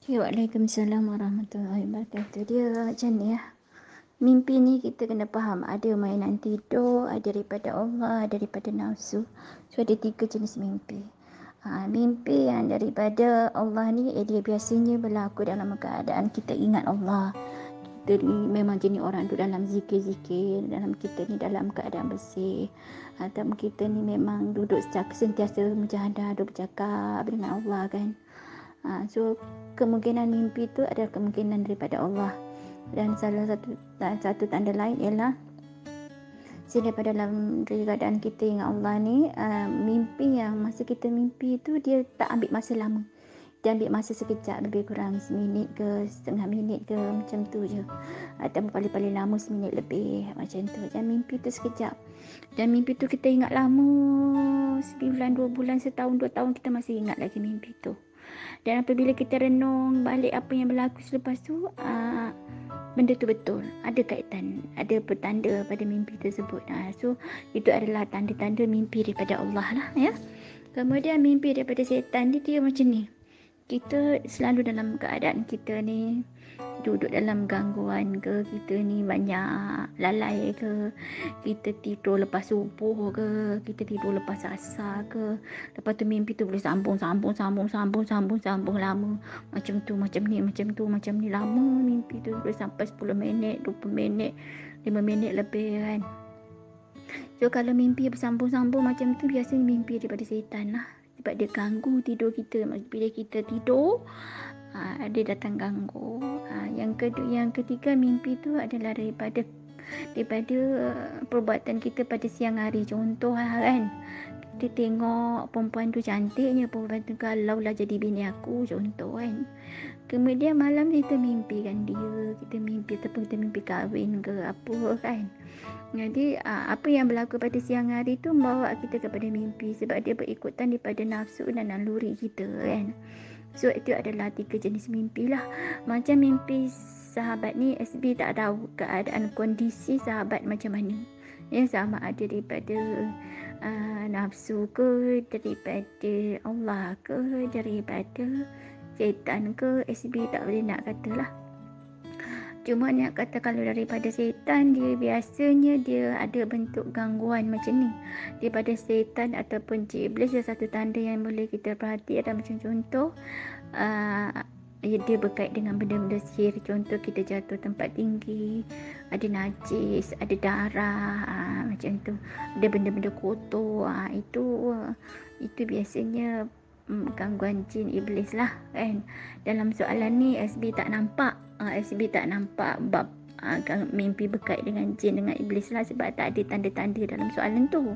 Okay, Waalaikumsalam warahmatullahi wabarakatuh. Dia macam ni ya. Mimpi ni kita kena faham. Ada mainan tidur, ada daripada Allah, ada daripada nafsu. So ada 3 jenis mimpi. Mimpi yang daripada Allah ni dia biasanya berlaku dalam keadaan kita ingat Allah. Kita ni memang jenis orang duduk dalam zikir-zikir, dalam kita ni dalam keadaan bersih, atau kita ni memang duduk sentiasa mujahadah, duduk bercakap dengan Allah kan. So kemungkinan mimpi tu adalah kemungkinan daripada Allah. Dan salah satu tanda lain ialah daripada dalam keadaan kita ingat Allah ni, mimpi yang masa kita mimpi tu dia tak ambil masa lama. Dia ambil masa sekejap, lebih kurang seminit ke setengah minit ke, macam tu je. Atau paling-paling lama seminit lebih, macam tu. Dan mimpi tu sekejap. Dan mimpi tu kita ingat lama, sebulan, 2 bulan, setahun, 2 tahun kita masih ingat lagi mimpi tu. Dan apabila kita renung balik apa yang berlaku selepas tu, benda tu betul, ada kaitan, ada petanda pada mimpi tersebut. So itu adalah tanda-tanda mimpi daripada Allah lah ya. Kemudian mimpi daripada syaitan dia macam ni. Kita selalu dalam keadaan kita ni duduk dalam gangguan ke, kita ni banyak lalai ke, kita tidur lepas subuh ke, kita tidur lepas asar ke, lepas tu mimpi tu boleh sambung lama, macam tu, macam ni lama mimpi tu, boleh sampai 10 minit, 20 minit, 5 minit lebih kan. So kalau mimpi bersambung-sambung macam tu, biasanya mimpi daripada syaitan lah, sebab dia ganggu tidur kita. Bila kita tidur, dia datang ganggu. Yang ketiga, mimpi tu adalah daripada perbuatan kita pada siang hari. Contoh kan, kita tengok perempuan tu cantiknya, perempuan tu kalaulah jadi bini aku, contoh kan. Kemudian malam kita mimpikan dia, kita mimpi ataupun kita mimpi kahwin ke apa kan. Jadi apa yang berlaku pada siang hari tu membawa kita kepada mimpi, sebab dia berikutan daripada nafsu dan naluri kita kan. So itu adalah 3 jenis mimpi lah. Macam mimpi sahabat ni, SB tak tahu keadaan kondisi sahabat macam mana ya, sama ada daripada nafsu ke, daripada Allah ke, daripada syaitan ke, SB tak boleh nak katalah. Cuma nak kata kalau daripada syaitan, dia biasanya dia ada bentuk gangguan macam ni. Daripada syaitan ataupun iblis, ada satu tanda yang boleh kita perhati, ada macam contoh dia berkait dengan benda-benda sihir. Contoh kita jatuh tempat tinggi, ada najis, ada darah, macam tu, ada benda-benda kotor, itu biasanya gangguan jin iblis lah kan. Dalam soalan ni SB tak nampak bab mimpi berkait dengan jin dengan iblis lah, sebab tak ada tanda-tanda dalam soalan tu.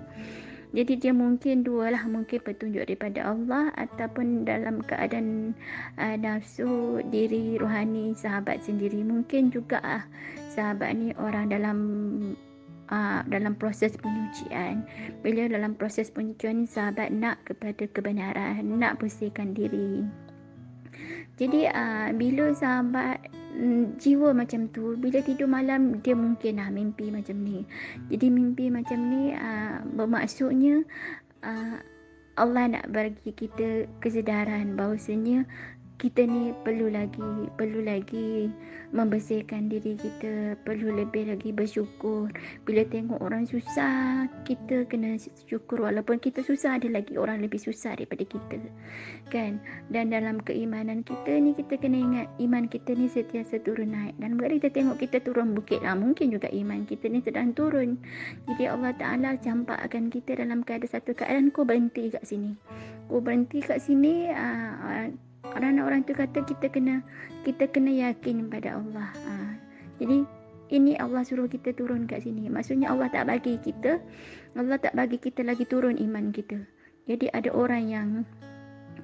Jadi dia mungkin dua lah, mungkin petunjuk daripada Allah ataupun dalam keadaan nafsu diri rohani sahabat sendiri. Mungkin juga sahabat ni orang dalam proses penyucian. Bila dalam proses penyucian, sahabat nak kepada kebenaran, nak bersihkan diri. Jadi bila sahabat jiwa macam tu, bila tidur malam dia mungkin mimpi macam ni. Jadi mimpi macam ni bermaksudnya Allah nak bagi kita kesedaran bahawasanya kita ni perlu lagi membersihkan diri kita, perlu lebih lagi bersyukur. Bila tengok orang susah, kita kena syukur. Walaupun kita susah, ada lagi orang lebih susah daripada kita kan. Dan dalam keimanan kita ni, kita kena ingat iman kita ni sentiasa turun naik. Dan bila kita tengok kita turun bukit, mungkin juga iman kita ni sedang turun. Jadi Allah Ta'ala campakkan kita dalam satu keadaan, kau berhenti kat sini, orang tu kata kita kena yakin pada Allah. Jadi ini Allah suruh kita turun kat sini. Maksudnya Allah tak bagi kita lagi turun iman kita. Jadi ada orang yang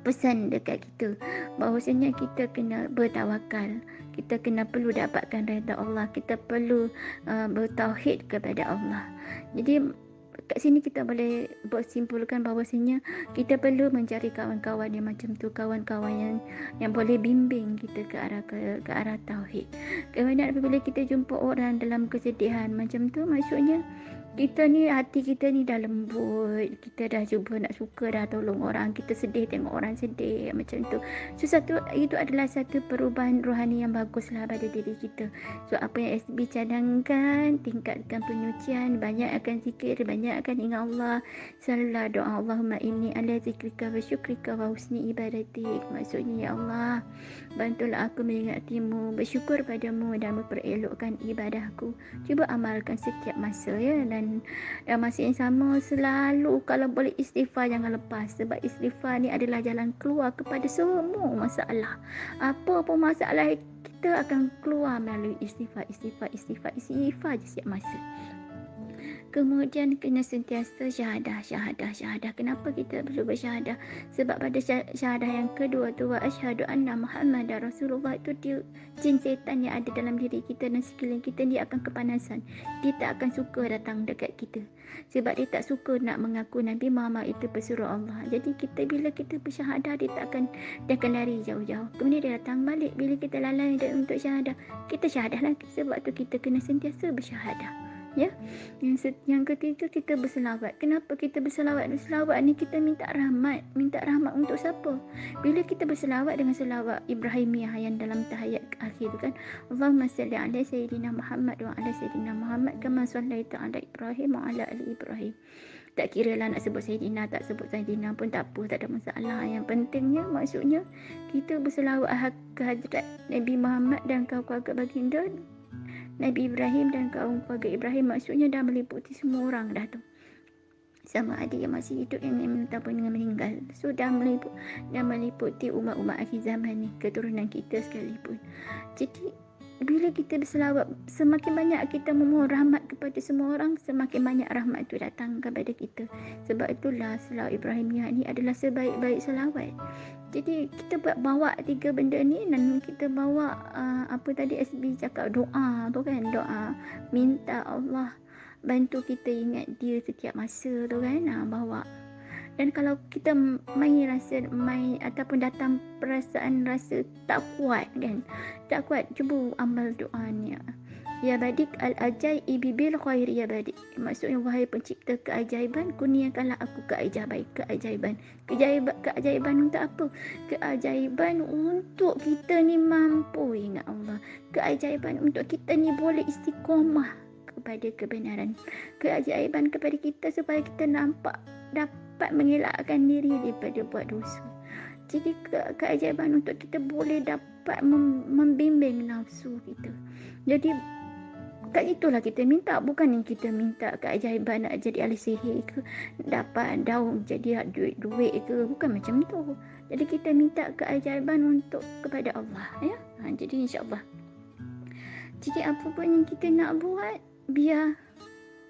pesan dekat kita bahawasanya kita kena bertawakal, kita perlu dapatkan redha Allah, kita perlu bertauhid kepada Allah. Jadi kat sini kita boleh bersimpulkan bahawasanya kita perlu mencari kawan-kawan yang macam tu, kawan-kawan yang boleh bimbing kita ke arah tauhid. Kemudian apabila kita jumpa orang dalam kesedihan macam tu, maksudnya kita ni, hati kita ni dah lembut, kita dah cuba nak suka dah tolong orang, kita sedih tengok orang sedih macam tu. So itu adalah satu perubahan rohani yang baguslah pada diri kita. So apa yang SB cadangkan, tingkatkan penyucian, banyakkan zikir, banyakkan ingat Allah, selalulah doa Allahumma inni ala zikrika wa syukrika wa husni ibadatik. Maksudnya, ya Allah, bantulah aku mengingatimu, bersyukur padamu dan memperelokkan ibadahku. Cuba amalkan setiap masa, ya. Dan masa yang sama selalu kalau boleh istighfar jangan lepas, sebab istighfar ni adalah jalan keluar kepada semua masalah. Apa pun masalah kita akan keluar melalui istighfar je setiap masa. Kemudian kena sentiasa syahadah. Kenapa kita perlu bersyahadah? Sebab pada syahadah yang kedua tu, wa asyhadu anna Muhammadar Rasulullah, itu jin setan yang ada dalam diri kita dan sekeliling kita, dia akan kepanasan. Dia tak akan suka datang dekat kita. Sebab dia tak suka nak mengaku Nabi Muhammad itu pesuruh Allah. Jadi bila kita bersyahadah, dia akan lari jauh-jauh. Kemudian dia datang balik bila kita lalai untuk syahadah. Kita syahadah lagi. Sebab tu kita kena sentiasa bersyahadah. Ya. Yang ketiga, kita berselawat. Kenapa kita berselawat? Berselawat ni kita minta rahmat. Minta rahmat untuk siapa? Bila kita berselawat dengan selawat Ibrahimiyah yang dalam tahiyat akhir tu kan, Allahumma salli ala sayyidina Muhammad wa ala sayyidina Muhammad kama sallaita ala Ibrahim wa ala ali Ibrahim. Tak kira lah nak sebut Sayyidina, tak sebut Sayyidina pun tak apa, tak ada masalah. Yang pentingnya, maksudnya kita berselawat ke hadrat Nabi Muhammad dan keluarga baginda Nabi Ibrahim dan kaum keluarga Ibrahim. Maksudnya dah meliputi semua orang dah tu, sama ada yang masih hidup yang ataupun yang meninggal. So dah meliputi umat-umat akhir zaman ni, keturunan kita sekalipun. Jadi bila kita berselawat, semakin banyak kita memohon rahmat kepada semua orang, semakin banyak rahmat itu datang kepada kita. Sebab itulah selawat Ibrahimiyah ni adalah sebaik-baik selawat. Jadi kita bawa 3 benda ni, dan kita bawa apa tadi SB cakap, doa tu kan, doa minta Allah bantu kita ingat dia setiap masa tu kan, bawa. Dan kalau kita ataupun datang perasaan rasa tak kuat kan, tak kuat, cuba amal doa ni. Ya badik al-ajaibi bil khair, ya badik. Maksudnya, wahai pencipta keajaiban, kurniakanlah aku keajaiban. Keajaiban untuk apa? Keajaiban untuk kita ni mampu ingat Allah. Keajaiban untuk kita ni boleh istiqamah kepada kebenaran. Keajaiban kepada kita supaya kita dapat mengelakkan diri daripada buat dosa. Jadi keajaiban untuk kita boleh dapat membimbing nafsu kita. Jadi kat itulah kita minta, bukan yang kita minta keajaiban nak jadi ahli sihir ke, dapat daun jadi duit ke, bukan macam tu. Jadi kita minta keajaiban untuk kepada Allah, ya. Jadi insya-Allah. Jadi apa pun yang kita nak buat, biar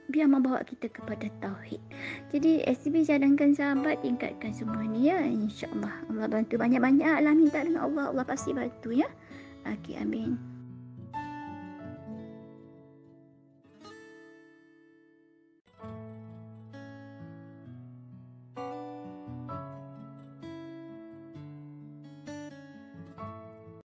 membawa kita kepada tauhid. Jadi SB cadangkan sahabat, tingkatkan semua ni, ya. InsyaAllah Allah bantu banyak-banyak lah, minta dengan Allah, Allah pasti bantu, ya. Okey, amin.